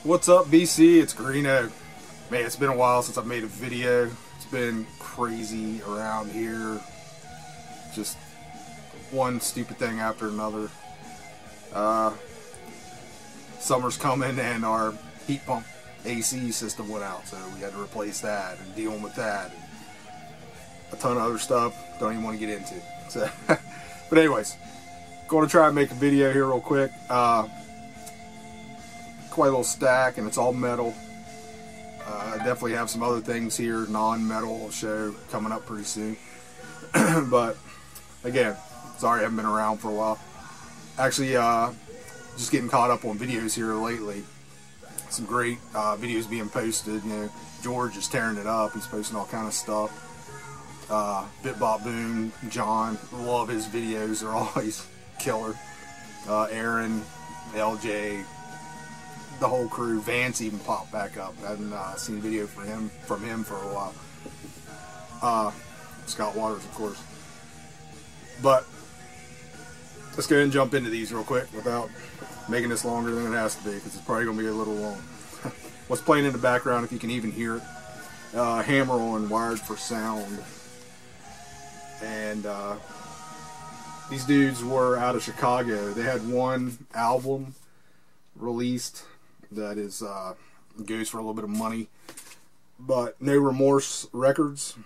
What's up, BC? It's Greeno. Man, it's been a while since I've made a video. It's been crazy around here. Just one stupid thing after another. Summer's coming and our heat pump AC system went out, so we had to replace that and dealing with that. And a ton of other stuff don't even want to get into. So, but anyways, going to try and make a video here real quick. Quite a little stack, and it's all metal. I definitely have some other things here, non-metal, show coming up pretty soon. But again, sorry I haven't been around for a while. Actually, just getting caught up on videos here lately. Some great videos being posted. You know, George is tearing it up. He's posting all kind of stuff. BitBot Boom, John, love his videos. They're always killer. Aaron, LJ, the whole crew. Vance even popped back up. I hadn't seen a video from him for a while. Scott Waters, of course. But let's go ahead and jump into these real quick without making this longer than it has to be, because it's probably going to be a little long. What's playing in the background, if you can even hear it, Hammer On, Wired for Sound. And these dudes were out of Chicago. They had one album released that is goes for a little bit of money, but No Remorse Records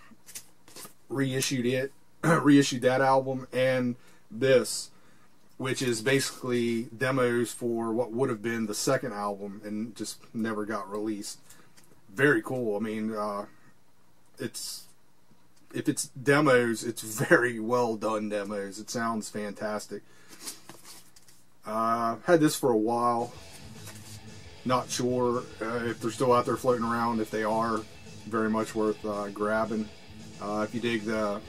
reissued that album and this, which is basically demos for what would have been the second album and just never got released. Very cool. I mean, if it's demos, it's very well done demos. It sounds fantastic. Had this for a while. Not sure if they're still out there floating around. If they are, very much worth grabbing. If you dig the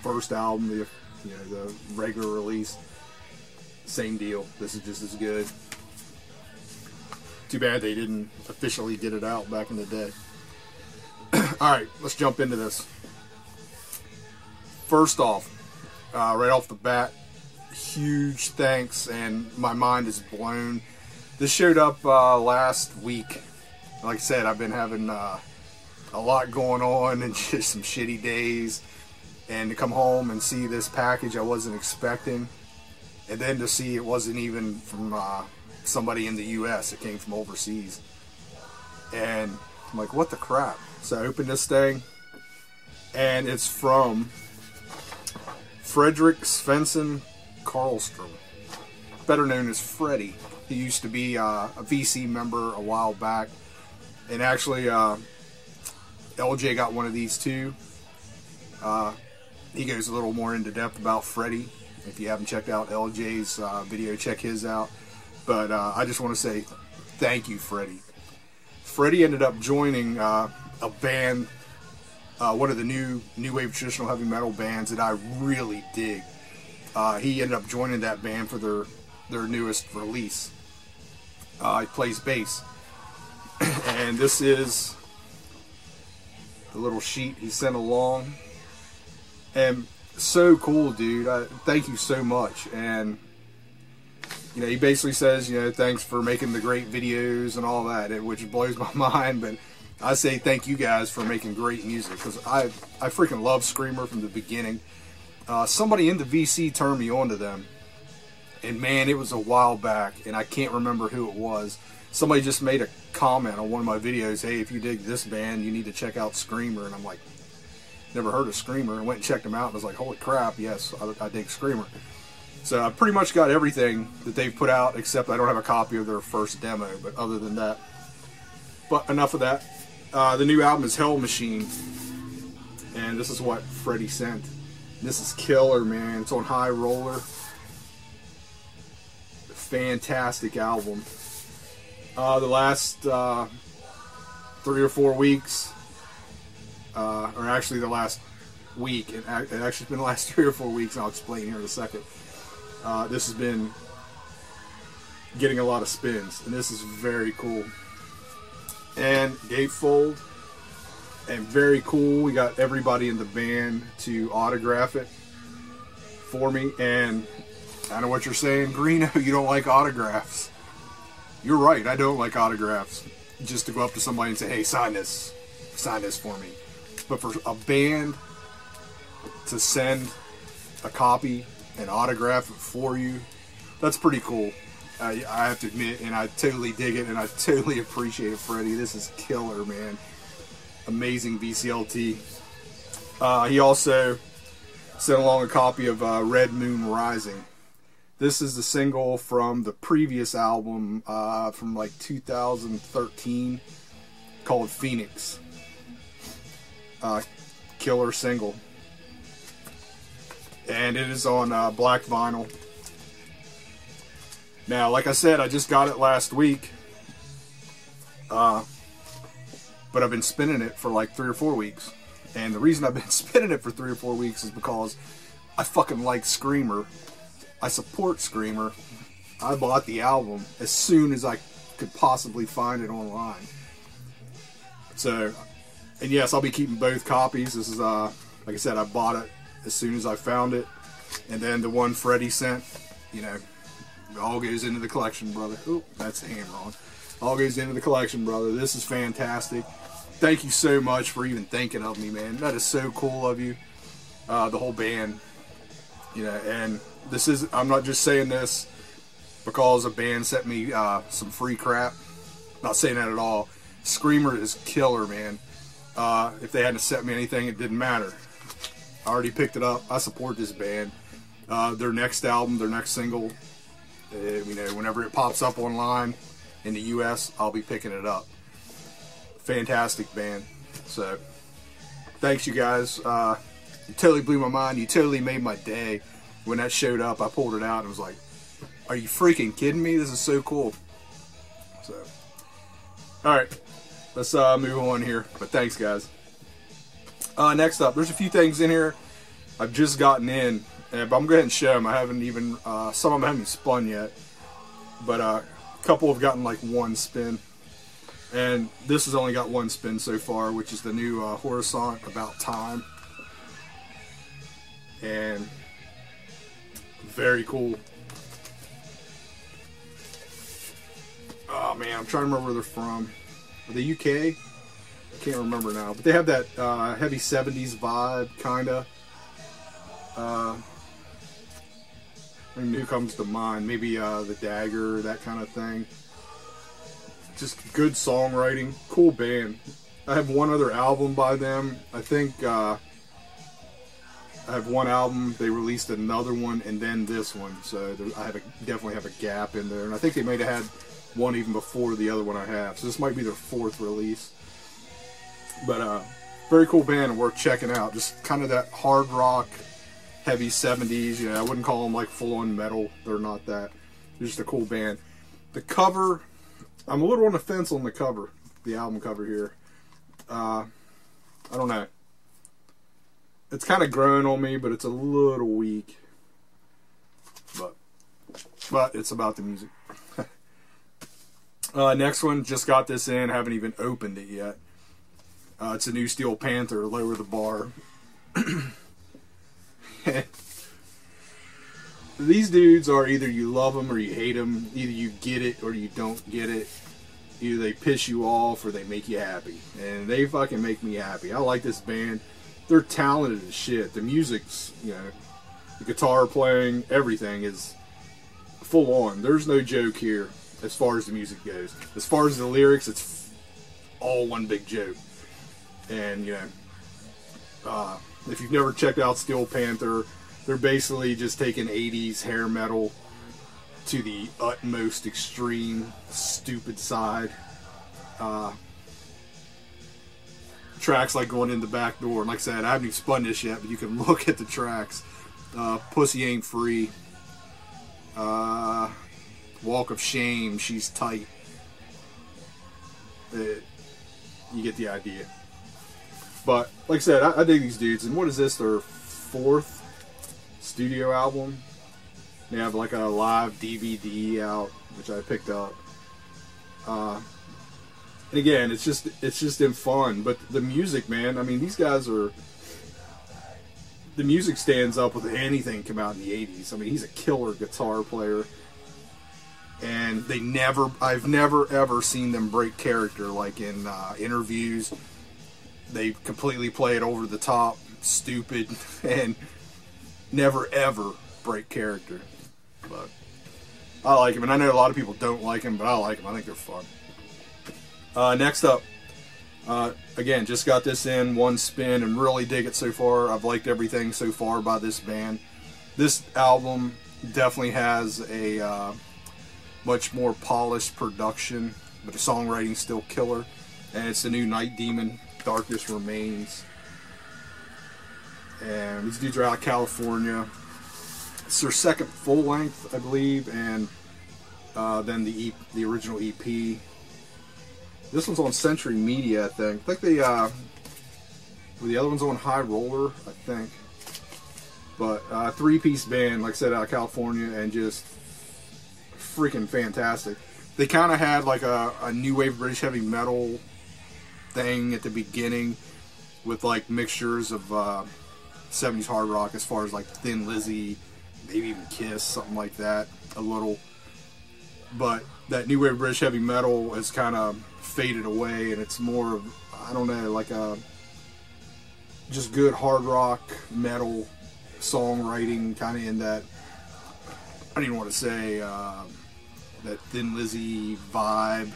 first album, the regular release, same deal. This is just as good. Too bad they didn't officially get it out back in the day. Alright, let's jump into this. First off, right off the bat, huge thanks, and my mind is blown. This showed up last week. Like I said, I've been having a lot going on and just some shitty days. And to come home and see this package I wasn't expecting. And then to see it wasn't even from somebody in the US. It came from overseas. And I'm like, what the crap? So I opened this thing. And it's from Fredrik Svensson Karlstrom, better known as Freddy. He used to be a VC member a while back, and actually LJ got one of these too. He goes a little more into depth about Freddy. If you haven't checked out LJ's video, check his out. But I just want to say thank you, Freddy. Freddy ended up joining a band, one of the new wave traditional heavy metal bands that I really dig. He ended up joining that band for their newest release. He plays bass, and this is the little sheet he sent along, and so cool, dude. Thank you so much. And you know, he basically says, you know, thanks for making the great videos and all that, which blows my mind. But I say thank you guys for making great music, because I freaking love Screamer from the beginning. Somebody in the VC turned me on to them, and man, it was a while back, and I can't remember who it was. Somebody just made a comment on one of my videos, hey, if you dig this band, you need to check out Screamer. And I'm like, never heard of Screamer. I went and checked them out, and was like, holy crap, yes, I dig Screamer. So I pretty much got everything that they've put out, except I don't have a copy of their first demo. But other than that, but enough of that. The new album is Hell Machine, and this is what Freddy sent. This is killer, man. It's on High Roller. Fantastic album. The last 3 or 4 weeks, or actually the last week, it actually been the last 3 or 4 weeks, and I'll explain here in a second. This has been getting a lot of spins, and this is very cool. And gatefold, and very cool. We got everybody in the band to autograph it for me, and I know what you're saying, Greeno, you don't like autographs. you're right, I don't like autographs. Just to go up to somebody and say, hey, sign this for me. But for a band to send a copy and autograph it for you, that's pretty cool. I have to admit, and I totally dig it, and I totally appreciate it, Freddie. This is killer, man. Amazing VCLT. He also sent along a copy of Red Moon Rising. This is the single from the previous album from like 2013 called Phoenix. Killer single. And it is on black vinyl. Now, like I said, I just got it last week. But I've been spinning it for like 3 or 4 weeks. And the reason I've been spinning it for 3 or 4 weeks is because I fucking like Screamer. I support Screamer. I bought the album as soon as I could possibly find it online. So, and yes, I'll be keeping both copies. This is, like I said, I bought it as soon as I found it. And then the one Freddie sent, you know, it all goes into the collection, brother. Oop, that's the hammer on. All goes into the collection, brother. This is fantastic. Thank you so much for even thinking of me, man. That is so cool of you. The whole band, you know, and this is, I'm not just saying this because a band sent me some free crap. Not saying that at all. Screamer is killer, man. If they hadn't sent me anything, it didn't matter. I already picked it up. I support this band. Their next album, their next single, you know, whenever it pops up online in the US, I'll be picking it up. Fantastic band. So, thanks you guys. You totally blew my mind. You totally made my day. When that showed up, I pulled it out and was like, are you freaking kidding me? This is so cool. So, alright. Let's move on here. But thanks, guys. Next up, there's a few things in here I've just gotten in. But I'm going to go ahead and show them. I haven't even, some of them haven't spun yet. But a couple have gotten like one spin. And this has only got one spin so far, which is the new Horisont About Time. And very cool. Oh man, I'm trying to remember where they're from. Are they UK? I can't remember now. But they have that heavy 70s vibe, kinda. I mean, who comes to mind? Maybe the Dagger, that kind of thing. Just good songwriting, cool band. I have one other album by them. I think I have one album. They released another one, and then this one. So I have definitely have a gap in there. And I think they might have had one even before the other one I have. So this might be their 4th release. But very cool band and worth checking out. Just kind of that hard rock, heavy 70s. You know, I wouldn't call them like full-on metal. They're not that. They're just a cool band. The cover, I'm a little on the fence on the cover, the album cover here. I don't know. It's kind of growing on me, but it's a little weak. But it's about the music. Next one, just got this in, haven't even opened it yet. It's a new Steel Panther, Lower the Bar. These dudes are either you love them or you hate them. Either you get it or you don't get it. Either they piss you off or they make you happy. And they fucking make me happy. I like this band. They're talented as shit. The music's, you know, the guitar playing, everything is full on. There's no joke here as far as the music goes. As far as the lyrics, it's all one big joke. And, you know, if you've never checked out Steel Panther, they're basically just taking 80s hair metal to the utmost extreme, stupid side. Tracks like Going in the Back Door. And like I said, I haven't even spun this yet, but you can look at the tracks. Pussy Ain't Free. Walk of Shame, She's Tight. You get the idea. But, like I said, I dig these dudes. And what is this, their 4th studio album? They have like a live DVD out, which I picked up. And again, it's just in fun. But the music, man, I mean, these guys are... The music stands up with anything come out in the 80s. I mean, he's a killer guitar player. and I've never ever seen them break character, like in interviews. They completely play it over the top, stupid, and never ever break character. But I like them, and I know a lot of people don't like them, but I like them. I think they're fun. Next up, again, just got this in one spin and really dig it so far. I've liked everything so far by this band. This album definitely has a much more polished production, but the songwriting's still killer. And it's the new Night Demon, Darkness Remains. And these dudes are out of California. It's their second full length, I believe, and then the original EP. This one's on Century Media, I think. I think the other one's on High Roller, I think. But three-piece band, like I said, out of California, and just freaking fantastic. They kind of had like a new wave British heavy metal thing at the beginning, with like mixtures of 70s hard rock, as far as like Thin Lizzy, maybe even Kiss, something like that, a little. But that new wave British heavy metal has kind of faded away, and it's more of, I don't know, like a just good hard rock metal songwriting, kind of in that, I don't even want to say that Thin Lizzy vibe.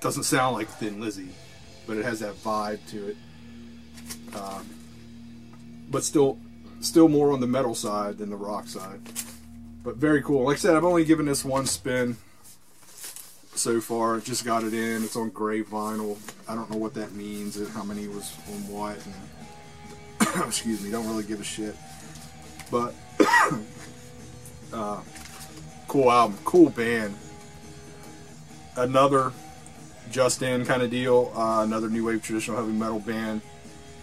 Doesn't sound like Thin Lizzy, but it has that vibe to it. But still more on the metal side than the rock side. But very cool. Like I said, I've only given this one spin so far. Just got it in. It's on gray vinyl. I don't know what that means and how many was on what. And excuse me, don't really give a shit. But cool album, cool band. Another just in kind of deal. Another new wave traditional heavy metal band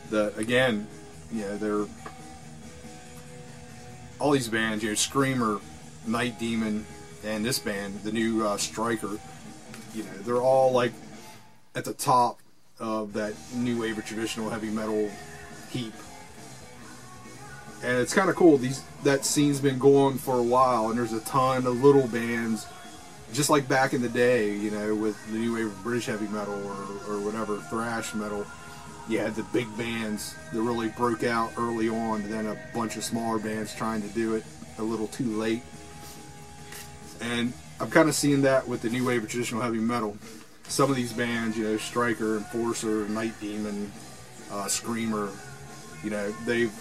that, again, yeah, they're all these bands, you know, Screamer, Night Demon, and this band, the new Striker, you know, they're all like at the top of that new wave of traditional heavy metal heap. And it's kind of cool. That scene's been going for a while, and there's a ton of little bands, just like back in the day, you know, with the new wave of British heavy metal or whatever, thrash metal. You had the big bands that really broke out early on, and then a bunch of smaller bands trying to do it a little too late. And I'm kind of seeing that with the new wave of traditional heavy metal. Some of these bands, you know, Striker, Enforcer, Night Demon, Screamer, you know, they've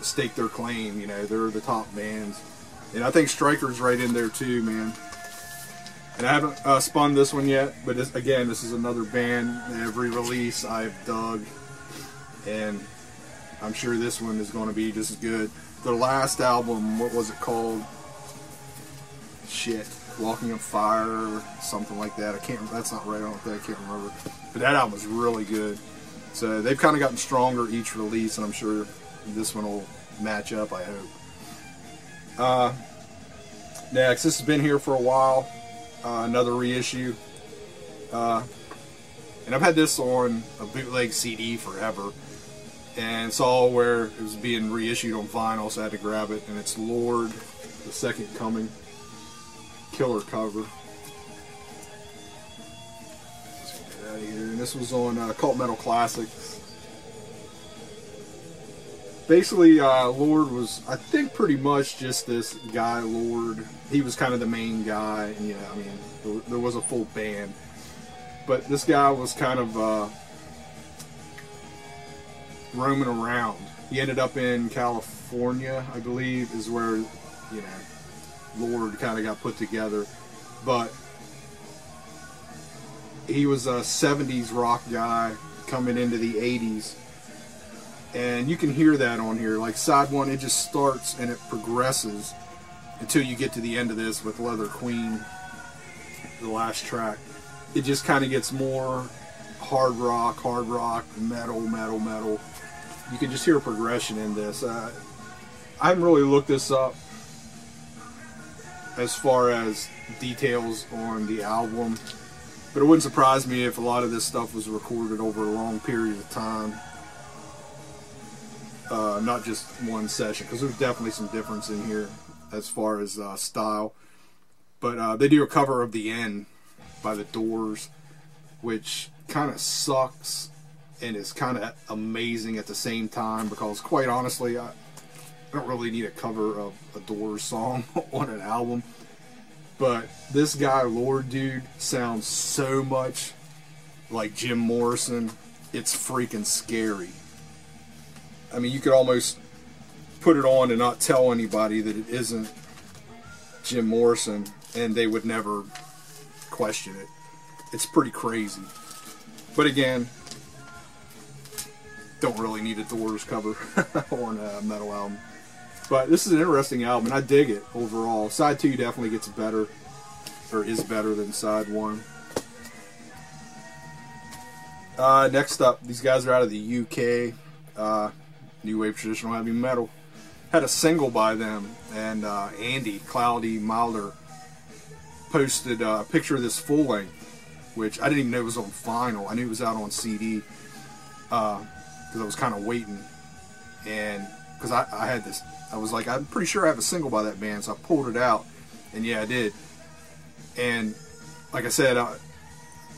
staked their claim. You know, they're the top bands, and I think Striker's right in there too, man. And I haven't spun this one yet, but this is another band. Every release I've dug, and I'm sure this one is going to be just as good. Their last album, what was it called? Shit, Walking on Fire, something like that. I can't. That's not right. I don't think I can't remember. But that album was really good. So they've kind of gotten stronger each release, and I'm sure this one will match up, I hope. Next, this has been here for a while. Another reissue. And I've had this on a bootleg CD forever, and saw where it was being reissued on vinyl, so I had to grab it. And it's Lord, The Second Coming. Killer cover. Let's get out of here. And this was on Cult Metal Classics. Basically, Lord was, I think, pretty much just this guy, Lord. He was kind of the main guy. And, yeah, I mean, there was a full band. But this guy was kind of roaming around. He ended up in California, I believe, is where, you know, Lord kind of got put together. But he was a 70s rock guy coming into the 80s. And you can hear that on here. Like side one, it just starts and it progresses until you get to the end of this with Leather Queen, the last track. It just kind of gets more hard rock, metal. You can just hear progression in this. I haven't really looked this up as far as details on the album, but it wouldn't surprise me if a lot of this stuff was recorded over a long period of time. Not just one session, because there's definitely some difference in here. as far as style. But they do a cover of The End by The Doors, which kind of sucks and is kind of amazing at the same time, because quite honestly, I don't really need a cover of a Doors song on an album. But this guy, Lord Dude, sounds so much like Jim Morrison. It's freaking scary. I mean, you could almost put it on and not tell anybody that it isn't Jim Morrison, and they would never question it. It's pretty crazy. But again, don't really need a Doors cover on a metal album. But this is an interesting album, and I dig it overall. Side 2 definitely gets better, or is better than Side 1. Next up, these guys are out of the UK. New Wave Traditional Heavy Metal. Had a single by them, and Andy Cloudy Milder posted a picture of this full length, which I didn't even know was on vinyl. I knew it was out on CD, because I was kind of waiting, and because I had this, I was like, I'm pretty sure I have a single by that band, so I pulled it out, and yeah, I did. And like I said,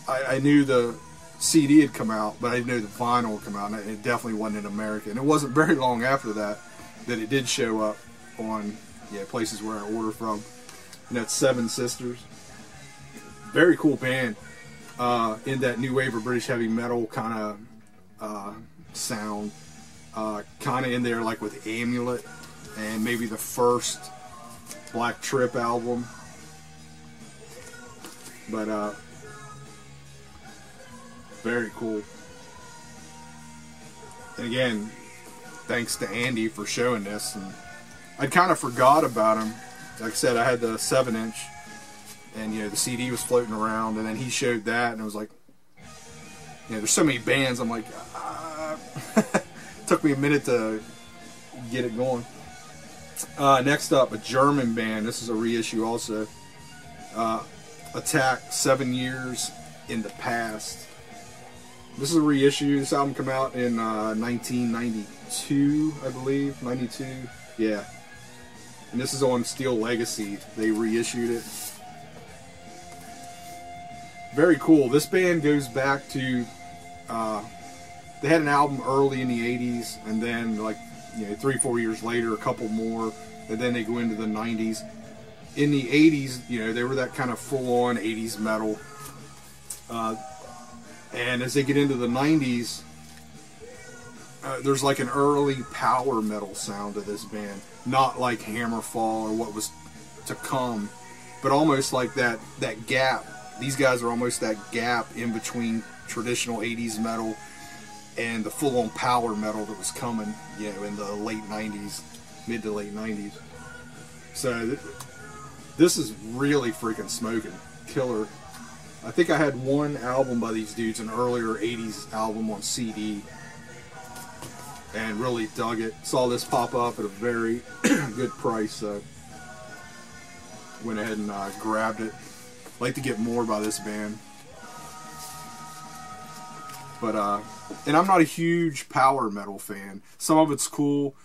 I knew the CD had come out, but I didn't know the vinyl had come out, and it definitely wasn't in America. And it wasn't very long after that that it did show up on places where I order from, and that's Seven Sisters. Very cool band, in that new wave of British heavy metal kind of sound, kind of in there like with Amulet and maybe the first Black Trip album. But very cool. And again, thanks to Andy for showing this. And I kind of forgot about him. Like I said, I had the 7-inch, and the CD was floating around, and then he showed that, and I was like, there's so many bands. I'm like, took me a minute to get it going. Next up, a German band. This is a reissue also. Attack, 7 Years in the Past. This is a reissue. This album came out in 1992, I believe. 92, yeah. And this is on Steel Legacy. They reissued it. Very cool. This band goes back to, they had an album early in the 80s, and then like 3-4 years later, a couple more, and then they go into the 90s. In the 80s, they were that kind of full-on 80s metal. And as they get into the 90s, there's like an early power metal sound to this band. Not like Hammerfall or what was to come, but almost like that gap. These guys are almost that gap in between traditional 80s metal and the full-on power metal that was coming, in the late 90s, mid to late 90s. So this is really freaking smoking. Killer. I think I had one album by these dudes, an earlier 80s album on CD, and really dug it. Saw this pop up at a very good price, so went ahead and grabbed it. Like to get more by this band. But, and I'm not a huge power metal fan. Some of it's cool,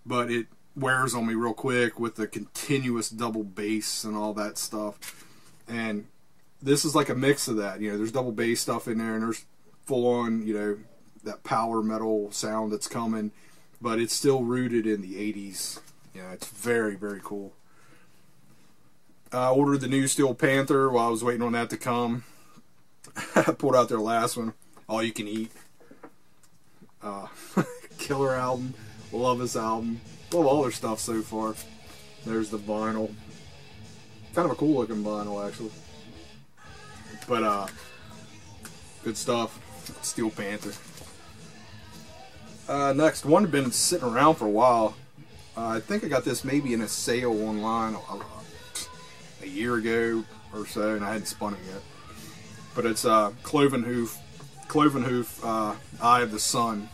but it wears on me real quick with the continuous double bass and all that stuff. And this is like a mix of that. There's double bass stuff in there, and there's full on, that power metal sound that's coming, but it's still rooted in the 80s. It's very, very cool. I ordered the new Steel Panther while I was waiting on that to come. I pulled out their last one, All You Can Eat. Killer album. Love this album. Love all their stuff so far. There's the vinyl. Kind of a cool looking vinyl, actually. But, good stuff. Steel Panther. Next, one had been sitting around for a while. I think I got this maybe in a sale online a year ago or so, and I hadn't spun it yet. But it's Cloven Hoof, Eye of the Sun.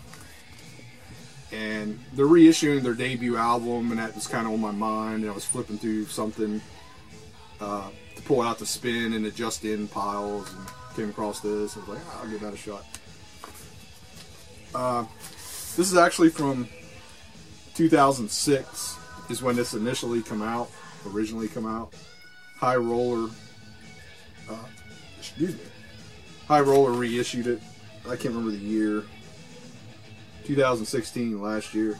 And they're reissuing their debut album, and that was kind of on my mind. And I was flipping through something to pull out the spin in the just-in piles, and came across this. I was like, I'll give that a shot. This is actually from 2006. is when this originally come out. High Roller, High Roller reissued it. I can't remember the year. 2016, last year.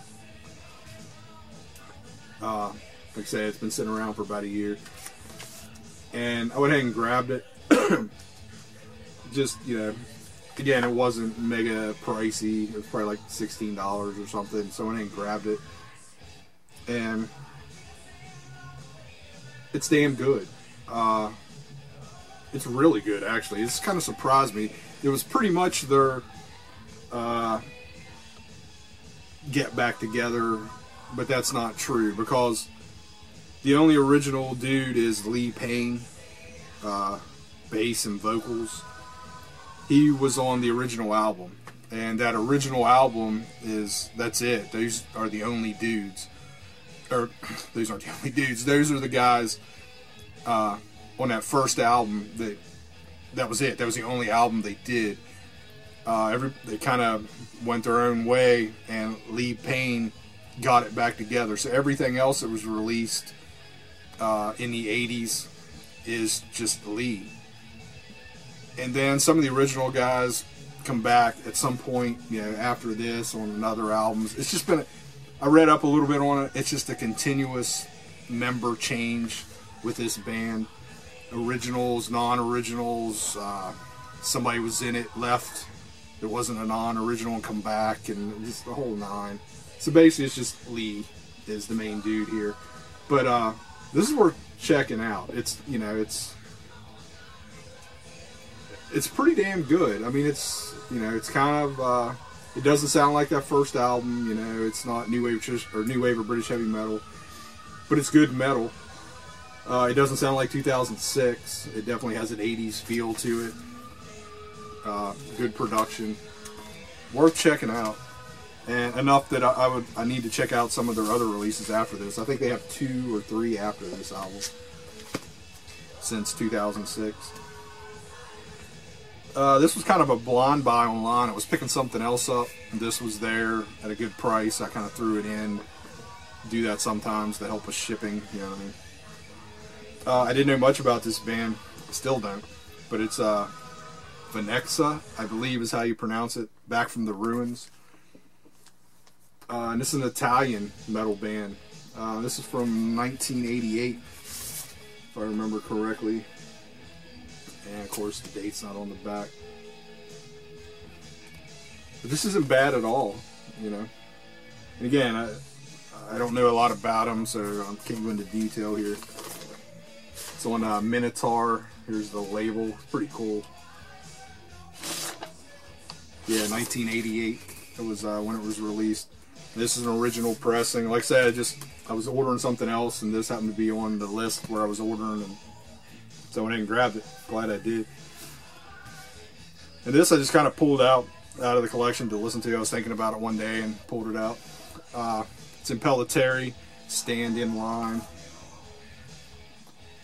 Like I said, it's been sitting around for about a year. And I went ahead and grabbed it. Just, you know, again, it wasn't mega pricey. It was probably like $16 or something. So I went ahead and grabbed it. And it's damn good. It's really good, actually. It's kind of surprised me. It was pretty much their get back together, but that's not true, because the only original dude is Lee Payne, bass and vocals. He was on the original album, and that original album that's it. Those are the only dudes. Or, those aren't the only dudes. Those are the guys on that first album. That was it. That was the only album they did. They kind of went their own way, and Lee Payne got it back together. So everything else that was released in the 80s is just Lee. And then some of the original guys come back at some point, you know, after this on other albums. It's just been, I read up a little bit on it. It's just a continuous member change with this band. Originals, non-originals, somebody was in it, left. It wasn't a non-original and come back, and just the whole nine. So basically it's just Lee is the main dude here. But this is worth checking out. It's, you know, it's pretty damn good. I mean, it's, you know, it's kind of, it doesn't sound like that first album, you know, it's not new wave or British heavy metal, but it's good metal. It doesn't sound like 2006. It definitely has an 80s feel to it. Good production. Worth checking out. And enough that I need to check out some of their other releases after this. I think they have 2 or 3 after this album since 2006. This was kind of a blind buy online. I was picking something else up, and this was there at a good price. I kind of threw it in. Do that sometimes to help with shipping, you know what I mean. I didn't know much about this band. Still don't. But it's Venexa, I believe is how you pronounce it. Back from the Ruins. And this is an Italian metal band. This is from 1988, if I remember correctly. And of course the date's not on the back. But this isn't bad at all, you know. And again, I don't know a lot about them, so I can't go into detail here. It's on Minotaur. Here's the label. It's pretty cool. Yeah, 1988. It was when it was released. This is an original pressing. Like I said, I was ordering something else, and this happened to be on the list where I was ordering, and so I went ahead and grabbed it. Glad I did. And this I just kind of pulled out of the collection to listen to. I was thinking about it one day and pulled it out. It's Impellitteri, Stand in Line.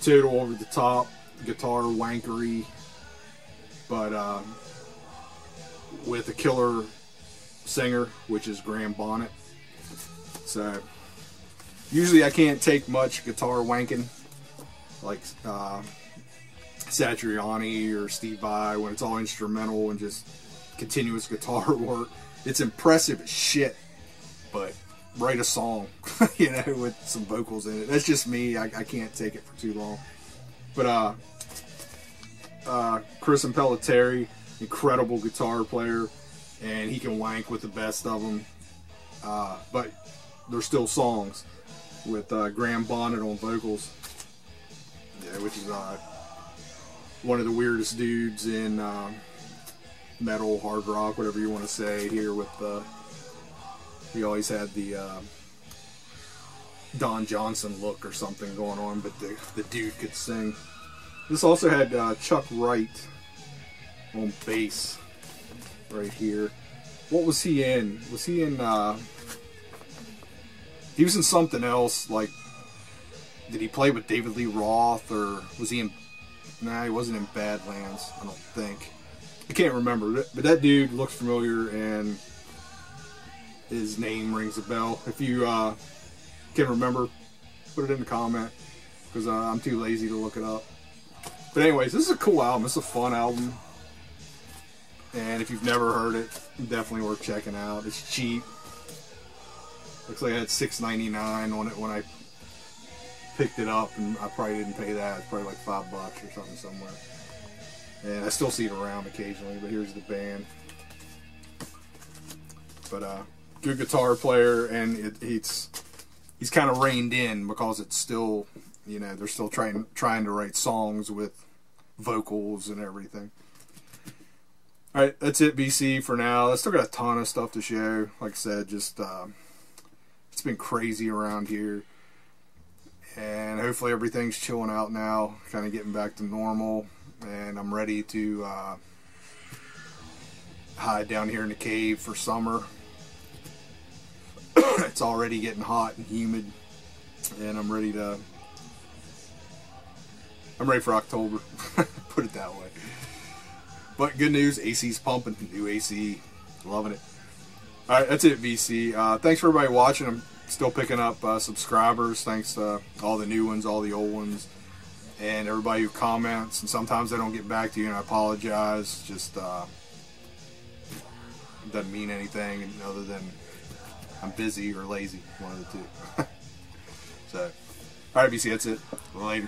Total over the top, guitar wankery, but with a killer singer, which is Graham Bonnet. So usually I can't take much guitar wanking, like Satriani or Steve Vai, when it's all instrumental and just continuous guitar work. It's impressive as shit, but write a song, you know, with some vocals in it. That's just me. I can't take it for too long. But Chris Impellitteri, incredible guitar player, and he can wank with the best of them. But they're still songs with Graham Bonnet on vocals. Yeah, which is one of the weirdest dudes in metal, hard rock, whatever you want to say. Here with he always had the Don Johnson look or something going on, but the dude could sing. This also had Chuck Wright on bass right here. What was he in? Was he in he was in something else, like, did he play with David Lee Roth, or was he in, nah, he wasn't in Badlands, I don't think. I can't remember, but that dude looks familiar, and his name rings a bell. If you can remember, put it in the comment, because I'm too lazy to look it up. But anyways, this is a cool album. It's a fun album. And if you've never heard it, definitely worth checking out. It's cheap. Looks like I had $6.99 on it when I picked it up, and I probably didn't pay that. It's probably like $5 or something somewhere. And I still see it around occasionally, but here's the band. But good guitar player, and he's kind of reined in because it's still, you know, they're still trying to write songs with vocals and everything. Alright, that's it, BC, for now. I still got a ton of stuff to show. Like I said, just it's been crazy around here. And hopefully everything's chilling out now, kind of getting back to normal. And I'm ready to hide down here in the cave for summer. It's already getting hot and humid. And I'm ready for October. Put it that way. But good news, AC's pumping. New AC. Loving it. Alright, that's it, VC. Thanks for everybody watching. I'm still picking up subscribers. Thanks to all the new ones, all the old ones, and everybody who comments. And sometimes I don't get back to you, and I apologize. Just doesn't mean anything other than I'm busy or lazy. One of the two. So, alright, VC, that's it. Later.